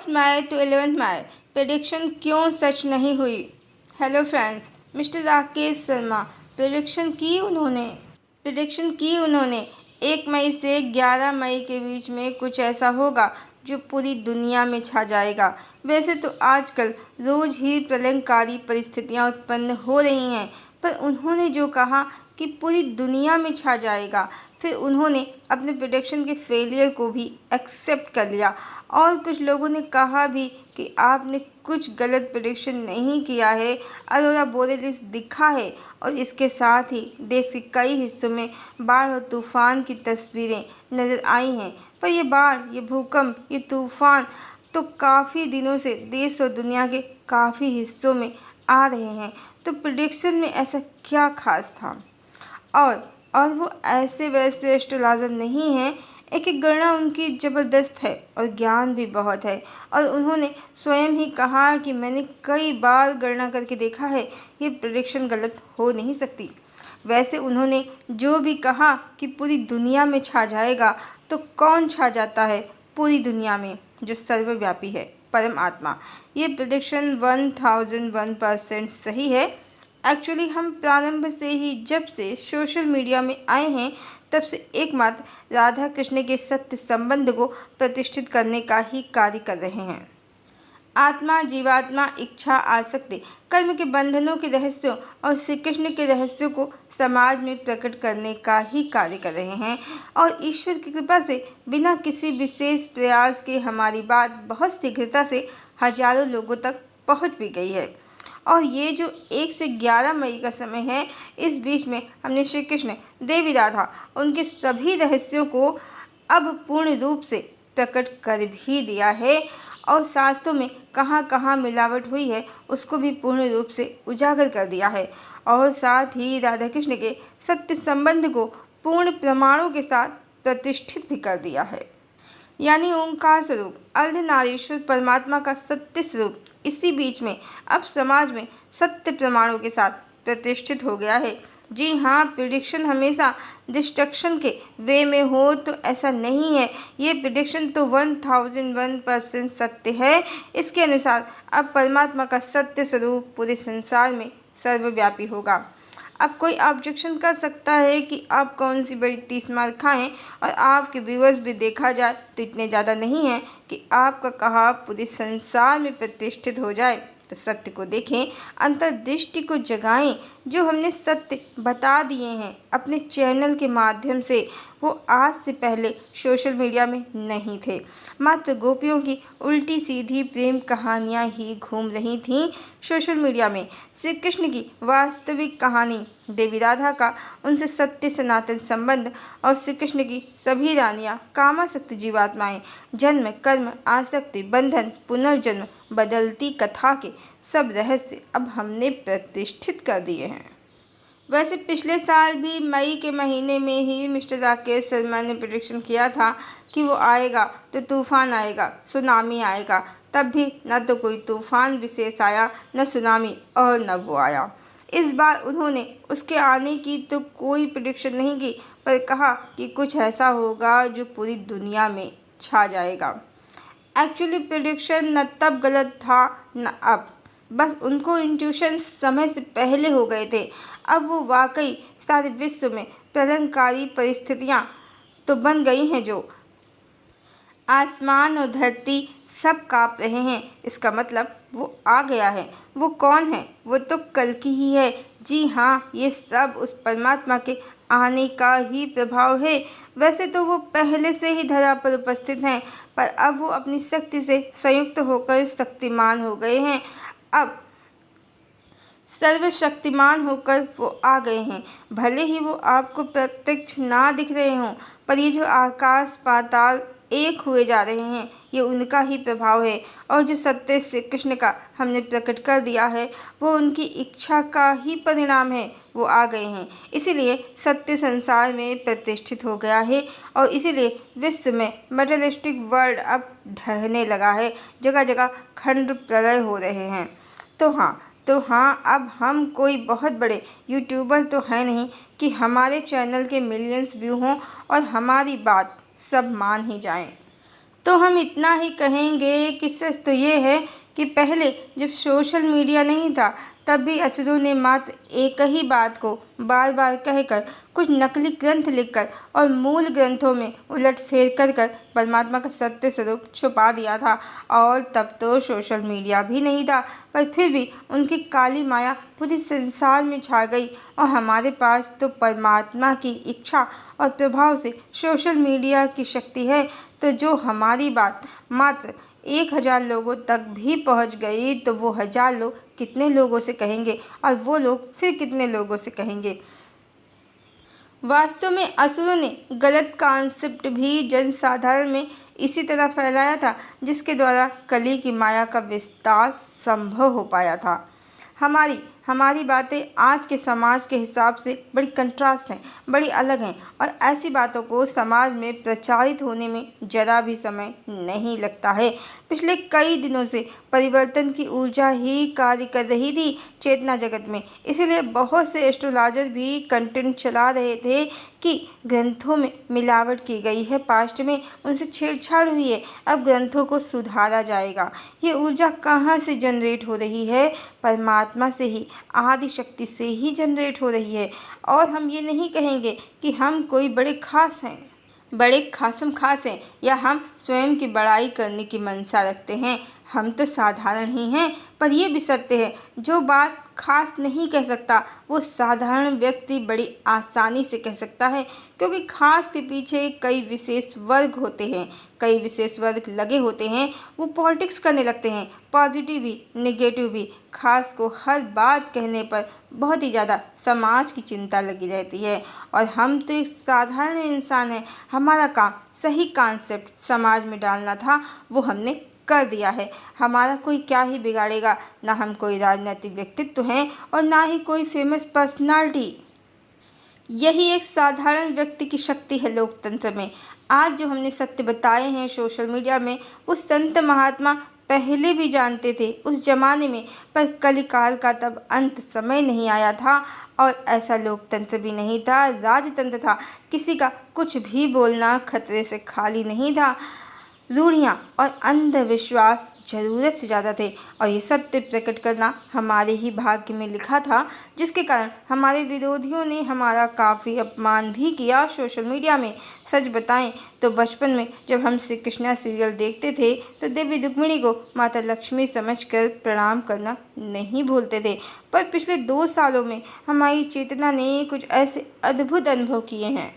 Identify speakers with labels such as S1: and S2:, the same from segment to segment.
S1: First May to 11th May, prediction क्यों सच नहीं हुई। Hello friends, mister Rakesh Sharma prediction की उन्होंने 1 मई से 11 मई के बीच में कुछ ऐसा होगा जो पूरी दुनिया में छा जाएगा। वैसे तो आजकल रोज ही प्रलयंकारी परिस्थितियां उत्पन्न हो रही हैं, पर उन्होंने जो कहा कि पूरी दुनिया में छा जाएगा, फिर उन्होंने अपने प्रेडिक्शन के फेलियर को भी एक्सेप्ट कर लिया। और कुछ लोगों ने कहा भी कि आपने कुछ गलत प्रेडिक्शन नहीं किया है, अरोरा बोरेलिस दिखा है। और इसके साथ ही देश के कई हिस्सों में बाढ़ और तूफान की तस्वीरें नज़र आई हैं। पर ये बाढ़, ये भूकंप, ये तूफान तो काफ़ी दिनों से देश और दुनिया के काफ़ी हिस्सों में आ रहे हैं। तो प्रेडिक्शन में ऐसा क्या खास था? और वो ऐसे वैसे एस्ट्रोलॉजर नहीं हैं। एक गणना उनकी ज़बरदस्त है और ज्ञान भी बहुत है। और उन्होंने स्वयं ही कहा कि मैंने कई बार गणना करके देखा है, ये प्रेडिक्शन गलत हो नहीं सकती। वैसे उन्होंने जो भी कहा कि पूरी दुनिया में छा जाएगा, तो कौन छा जाता है पूरी दुनिया में? जो सर्वव्यापी है, परम आत्मा। ये प्रेडिक्शन 1001% सही है। एक्चुअली हम प्रारंभ से ही, जब से सोशल मीडिया में आए हैं, तब से एकमात्र राधा कृष्ण के सत्य संबंध को प्रतिष्ठित करने का ही कार्य कर रहे हैं। आत्मा, जीवात्मा, इच्छा, आसक्ति, कर्म के बंधनों के रहस्यों और श्री कृष्ण के रहस्यों को समाज में प्रकट करने का ही कार्य कर रहे हैं। और ईश्वर की कृपा से बिना किसी विशेष प्रयास के हमारी बात बहुत शीघ्रता से हजारों लोगों तक पहुंच भी गई है। और ये जो 1 से 11 मई का समय है, इस बीच में हमने श्री कृष्ण, देवी राधा, उनके सभी रहस्यों को अब पूर्ण रूप से प्रकट कर भी दिया है। और शास्त्रों में कहाँ कहाँ मिलावट हुई है, उसको भी पूर्ण रूप से उजागर कर दिया है। और साथ ही राधा कृष्ण के सत्य संबंध को पूर्ण प्रमाणों के साथ प्रतिष्ठित भी कर दिया है। यानी ओंकार स्वरूप अर्धनारीश्वर परमात्मा का सत्य स्वरूप इसी बीच में अब समाज में सत्य प्रमाणों के साथ प्रतिष्ठित हो गया है। जी हाँ, प्रेडिक्शन हमेशा डिस्ट्रक्शन के वे में हो तो ऐसा नहीं है। ये प्रेडिक्शन तो 1001% सत्य है। इसके अनुसार अब परमात्मा का सत्य स्वरूप पूरे संसार में सर्वव्यापी होगा। अब कोई ऑब्जेक्शन कर सकता है कि आप कौन सी बड़ी 30 मार खाएँ, और आपके व्यूअर्स भी देखा जाए तो इतने ज़्यादा नहीं हैं कि आपका कहा पूरे संसार में प्रतिष्ठित हो जाए। तो सत्य को देखें, अंतर्दृष्टि को जगाएं। जो हमने सत्य बता दिए हैं अपने चैनल के माध्यम से, वो आज से पहले सोशल मीडिया में नहीं थे। मात्र गोपियों की उल्टी सीधी प्रेम कहानियाँ ही घूम रही थीं सोशल मीडिया में। श्री कृष्ण की वास्तविक कहानी, देवी राधा का उनसे सत्य सनातन संबंध, और श्री कृष्ण की सभी रानियाँ कामासक्त जीवात्माएं, जन्म, कर्म, आसक्ति, बंधन, पुनर्जन्म, बदलती कथा के सब रहस्य अब हमने प्रतिष्ठित कर दिए हैं। वैसे पिछले साल भी मई के महीने में ही मिस्टर राकेश शर्मा ने प्रेडिक्शन किया था कि वो आएगा तो तूफान आएगा, सुनामी आएगा। तब भी न तो कोई तूफान विशेष आया, न सुनामी, और न वो आया। इस बार उन्होंने उसके आने की तो कोई प्रेडिक्शन नहीं की, पर कहा कि कुछ ऐसा होगा जो पूरी दुनिया में छा जाएगा। एक्चुअली प्रेडिक्शन न तब गलत था न अब, बस उनको इंट्यूशन समय से पहले हो गए थे। अब वो वाकई सारे विश्व में प्रलयंकारी परिस्थितियाँ तो बन गई हैं, जो आसमान और धरती सब काँप रहे हैं। इसका मतलब वो आ गया है। वो कौन है? वो तो कल की ही है। जी हाँ, ये सब उस परमात्मा के आने का ही प्रभाव है। वैसे तो वो पहले से ही धरा पर उपस्थित हैं, पर अब वो अपनी शक्ति से संयुक्त होकर शक्तिमान हो गए हैं। अब सर्वशक्तिमान होकर वो आ गए हैं। भले ही वो आपको प्रत्यक्ष ना दिख रहे हों, पर ये जो आकाश पाताल एक हुए जा रहे हैं, ये उनका ही प्रभाव है। और जो सत्य श्री कृष्ण का हमने प्रकट कर दिया है, वो उनकी इच्छा का ही परिणाम है। वो आ गए हैं, इसीलिए सत्य संसार में प्रतिष्ठित हो गया है। और इसीलिए विश्व में मटेरियलिस्टिक वर्ल्ड अब ढहने लगा है। जगह जगह खंड प्रलय हो रहे हैं। तो हाँ, अब हम कोई बहुत बड़े यूट्यूबर तो हैं नहीं कि हमारे चैनल के मिलियंस व्यू हों और हमारी बात सब मान ही जाएं। तो हम इतना ही कहेंगे कि सच तो ये है कि पहले जब सोशल मीडिया नहीं था तब भी असुरों ने मात्र एक ही बात को बार बार कहकर, कुछ नकली ग्रंथ लिखकर और मूल ग्रंथों में उलटफेर कर परमात्मा का सत्य स्वरूप छुपा दिया था। और तब तो सोशल मीडिया भी नहीं था, पर फिर भी उनकी काली माया पूरे संसार में छा गई और हमारे पास तो परमात्मा की इच्छा और प्रभाव से सोशल मीडिया की शक्ति है। तो जो हमारी बात मात्र 1000 लोगों तक भी पहुंच गई तो वो 1000 लोग कितने लोगों से कहेंगे और वो लोग फिर कितने लोगों से कहेंगे। वास्तव में असुरों ने गलत कॉन्सेप्ट भी जनसाधारण में इसी तरह फैलाया था जिसके द्वारा कली की माया का विस्तार संभव हो पाया था। हमारी बातें आज के समाज के हिसाब से बड़ी कंट्रास्ट हैं, बड़ी अलग हैं और ऐसी बातों को समाज में प्रचारित होने में ज़रा भी समय नहीं लगता है। पिछले कई दिनों से परिवर्तन की ऊर्जा ही कार्य कर रही थी चेतना जगत में, इसलिए बहुत से एस्ट्रोलॉजर भी कंटेंट चला रहे थे कि ग्रंथों में मिलावट की गई है, पास्ट में उनसे छेड़छाड़ हुई है, अब ग्रंथों को सुधारा जाएगा। ये ऊर्जा कहाँ से जनरेट हो रही है? परमात्मा से ही, आदि शक्ति से ही जनरेट हो रही है। और हम ये नहीं कहेंगे कि हम कोई बड़े खास हैं, बड़े खासम खास हैं या हम स्वयं की बड़ाई करने की मंशा रखते हैं। हम तो साधारण ही हैं, पर यह भी सत्य है, जो बात खास नहीं कह सकता वो साधारण व्यक्ति बड़ी आसानी से कह सकता है, क्योंकि खास के पीछे कई विशेष वर्ग होते हैं, कई विशेष वर्ग लगे होते हैं। वो पॉलिटिक्स करने लगते हैं, पॉजिटिव भी नेगेटिव भी। खास को हर बात कहने पर बहुत ही ज़्यादा समाज की चिंता लगी रहती है और हम तो एक साधारण इंसान हैं। हमारा काम सही कॉन्सेप्ट समाज में डालना था, वो हमने कर दिया है। हमारा कोई क्या ही बिगाड़ेगा, ना हम कोई राजनीतिक व्यक्तित्व हैं और ना ही कोई फेमस पर्सनालिटी। यही एक साधारण व्यक्ति की शक्ति है लोकतंत्र में। आज जो हमने सत्य बताए हैं सोशल मीडिया में, वो संत महात्मा पहले भी जानते थे उस जमाने में, पर कलिकाल का तब अंत समय नहीं आया था और ऐसा लोकतंत्र भी नहीं था, राजतंत्र था। किसी का कुछ भी बोलना खतरे से खाली नहीं था। रूढ़ियाँ और अंधविश्वास ज़रूरत से ज़्यादा थे और ये सत्य प्रकट करना हमारे ही भाग्य में लिखा था, जिसके कारण हमारे विरोधियों ने हमारा काफ़ी अपमान भी किया सोशल मीडिया में। सच बताएं तो बचपन में जब हम श्री कृष्णा सीरियल देखते थे तो देवी रुक्मिणी को माता लक्ष्मी समझकर प्रणाम करना नहीं भूलते थे, पर पिछले 2 सालों में हमारी चेतना ने कुछ ऐसे अद्भुत अनुभव किए हैं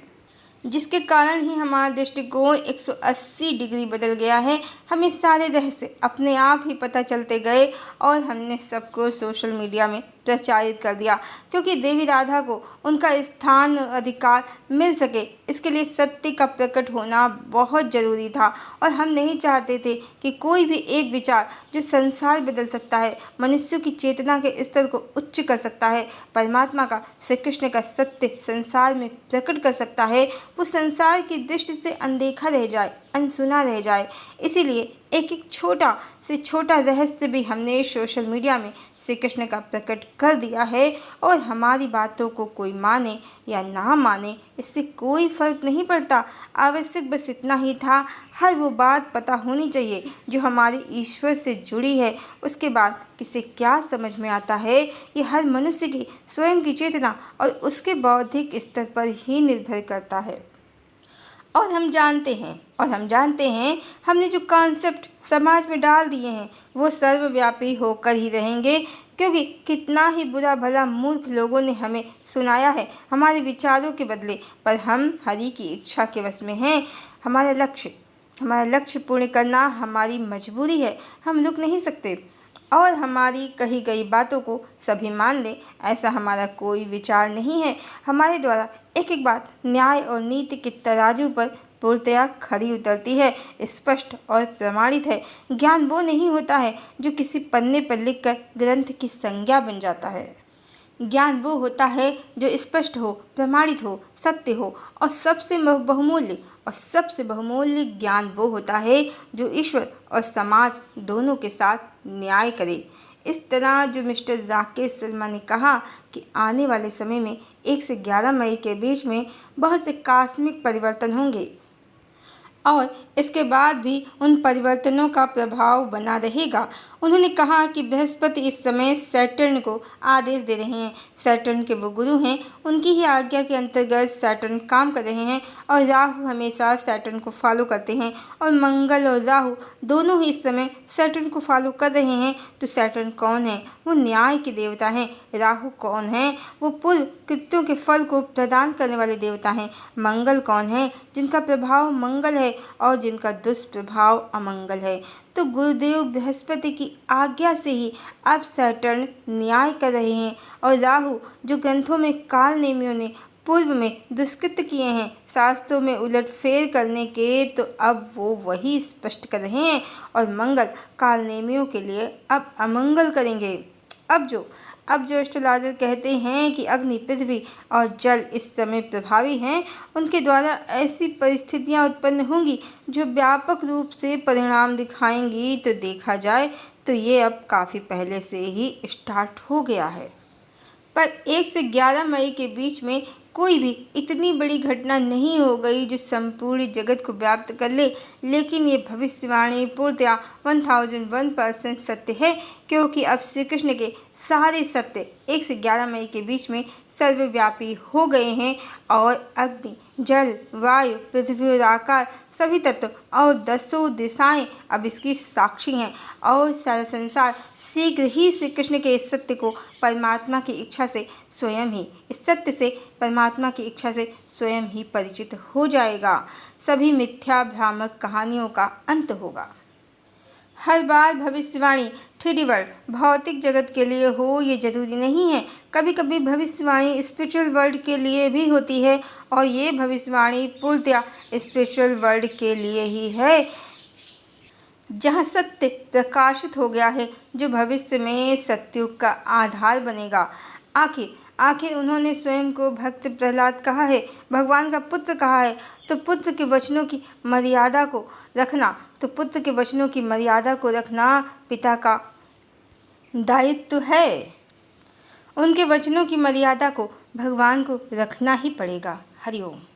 S1: जिसके कारण ही हमारा दृष्टिकोण 180 डिग्री बदल गया है। हमें सारे रहस्य अपने आप ही पता चलते गए और हमने सबको सोशल मीडिया में प्रचारित कर दिया, क्योंकि देवी राधा को उनका स्थान और अधिकार मिल सके, इसके लिए सत्य का प्रकट होना बहुत ज़रूरी था। और हम नहीं चाहते थे कि कोई भी एक विचार जो संसार बदल सकता है, मनुष्यों की चेतना के स्तर को उच्च कर सकता है, परमात्मा का, श्री कृष्ण का सत्य संसार में प्रकट कर सकता है, वो संसार की दृष्टि से अनदेखा रह जाए, अनसुना रह जाए। इसीलिए एक एक छोटा से छोटा रहस्य भी हमने सोशल मीडिया में श्री कृष्ण का प्रकट कर दिया है और हमारी बातों को कोई माने या ना माने इससे कोई फर्क नहीं पड़ता। आवश्यक बस इतना ही था, हर वो बात पता होनी चाहिए जो हमारे ईश्वर से जुड़ी है। उसके बाद किसे क्या समझ में आता है ये हर मनुष्य की स्वयं की चेतना और उसके बौद्धिक स्तर पर ही निर्भर करता है। और हम जानते हैं हमने जो कॉन्सेप्ट समाज में डाल दिए हैं वो सर्वव्यापी होकर ही रहेंगे, क्योंकि कितना ही बुरा भला मूर्ख लोगों ने हमें सुनाया है हमारे विचारों के बदले, पर हम हरि की इच्छा के वश में हैं। हमारा लक्ष्य पूर्ण करना हमारी मजबूरी है, हम रुक नहीं सकते और हमारी कही गई बातों को सभी मान लें ऐसा हमारा कोई विचार नहीं है। हमारे द्वारा एक एक बात न्याय और नीति के तराजू पर पूर्णतया खरी उतरती है, स्पष्ट और प्रमाणित है। ज्ञान वो नहीं होता है जो किसी पन्ने पर लिखकर ग्रंथ की संज्ञा बन जाता है। ज्ञान वो होता है जो स्पष्ट हो, प्रमाणित हो, सत्य हो और सबसे बहुमूल्य ज्ञान वो होता है जो ईश्वर और समाज दोनों के साथ न्याय करे। इस तरह जो मिस्टर राकेश शर्मा ने कहा कि आने वाले समय में 1 से 11 मई के बीच में बहुत से कॉस्मिक परिवर्तन होंगे। और इसके बाद भी उन परिवर्तनों का प्रभाव बना रहेगा। उन्होंने कहा कि बृहस्पति इस समय सैटर्न को आदेश दे रहे हैं। सैटर्न के वो गुरु हैं, उनकी ही आज्ञा के अंतर्गत सैटर्न काम कर रहे हैं और राहु हमेशा सैटर्न को फॉलो करते हैं और मंगल और राहु दोनों ही इस समय सैटर्न को फॉलो कर रहे हैं। तो सैटर्न कौन है? वो न्याय के देवता हैं। राहु कौन है? वो पूर्व कृत्यों के फल को प्रदान करने वाले देवता हैं। मंगल कौन है? जिनका प्रभाव मंगल है और जिनका दुष्प्रभाव अमंगल है। तो गुरुदेव बृहस्पति की आज्ञा से ही अब सैटर्न न्याय कर रहे हैं और राहु जो ग्रंथों में काल नेमियों ने पूर्व में दुष्कृत किए हैं, शास्त्रों में उलटफेर करने के, तो अब वो वही स्पष्ट कर रहे हैं और मंगल काल नेमियों के लिए अब अमंगल करेंगे। अब जो एस्ट्रोलॉजर कहते हैं कि अग्नि, पृथ्वी और जल इस समय प्रभावी हैं, उनके द्वारा ऐसी परिस्थितियां उत्पन्न होंगी जो व्यापक रूप से परिणाम दिखाएंगी। तो देखा जाए तो ये अब काफ़ी पहले से ही स्टार्ट हो गया है। पर 1 से 11 मई के बीच में कोई भी इतनी बड़ी घटना नहीं हो गई जो संपूर्ण जगत को व्याप्त कर ले, लेकिन ये भविष्यवाणी पूर्णतया 1001% सत्य है, क्योंकि अब श्री कृष्ण के सारे सत्य 1 से 11 मई के बीच में सर्वव्यापी हो गए हैं और अग्नि, जल, वायु, पृथ्वी और आकाश सभी तत्व और 10 दिशाएं अब इसकी साक्षी हैं और सारा संसार शीघ्र ही श्री कृष्ण के इस सत्य को परमात्मा की इच्छा से स्वयं ही इस सत्य से परमात्मा की इच्छा से स्वयं ही परिचित हो जाएगा। सभी मिथ्या भ्रामक कहानियों का अंत होगा। हर बार भविष्यवाणी 3D वर्ल्ड भौतिक जगत के लिए हो ये जरूरी नहीं है। कभी कभी भविष्यवाणी स्पिरिचुअल वर्ल्ड के लिए भी होती है और ये भविष्यवाणी पूर्णतया स्पिरिचुअल वर्ल्ड के लिए ही है, जहाँ सत्य प्रकाशित हो गया है, जो भविष्य में सत्युग का आधार बनेगा। आखिर उन्होंने स्वयं को भक्त प्रहलाद कहा है, भगवान का पुत्र कहा है, तो पुत्र के वचनों की मर्यादा को रखना पिता का दायित्व है। उनके वचनों की मर्यादा को भगवान को रखना ही पड़ेगा। हरिओम।